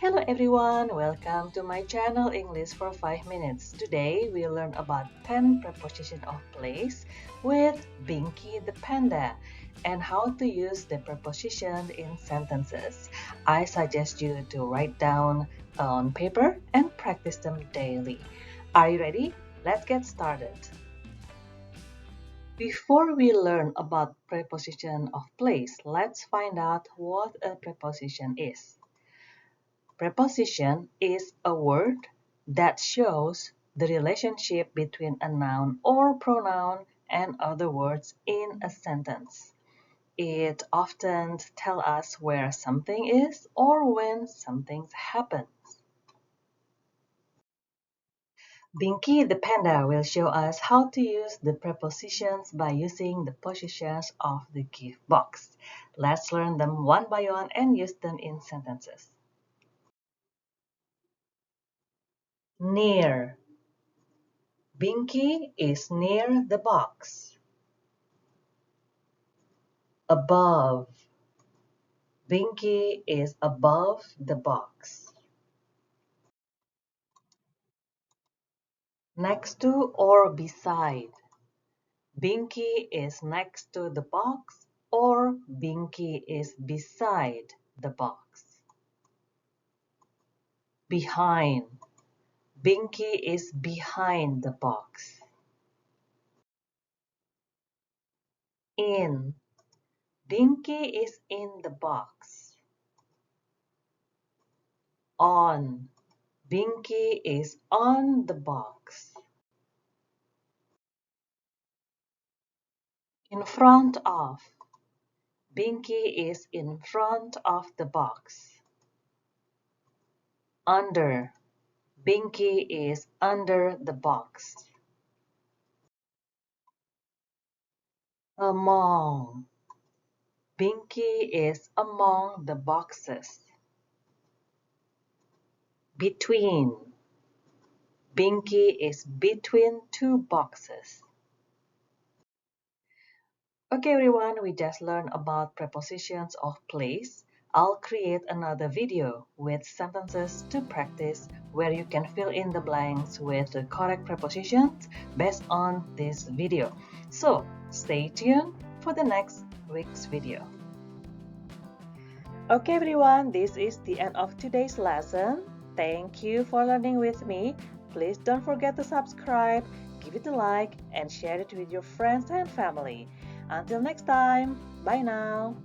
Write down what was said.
Hello everyone, welcome to my channel English for 5 minutes. Today we'll learn about 10 preposition of place with Binky the Panda and how to use the preposition in sentences. I suggest you to write down on paper and practice them daily. Are you ready? Let's get started. Before we learn about preposition of place, let's find out what a preposition is. Preposition is a word that shows the relationship between a noun or pronoun and other words in a sentence. It often tells us where something is or when something happens. Binky the Panda will show us how to use the prepositions by using the positions of the gift box. Let's learn them one by one and use them in sentences. Near. Binky is near the box. Above. Binky is above the box. Next to or beside. Binky is next to the box or Binky is beside the box. Behind. Binky is behind the box. In. Binky is in the box. On. Binky is on the box. In front of. Binky is in front of the box. Under. Binky is under the box. Among. Binky is among the boxes. Between. Binky is between two boxes. Okay everyone, we just learned about prepositions of place. I'll create another video with sentences to practice where you can fill in the blanks with the correct prepositions based on this video. So stay tuned for the next week's video. Okay everyone, this is the end of today's lesson. Thank you for learning with me. Please don't forget to subscribe, give it a like, and share it with your friends and family. Until next time, bye now.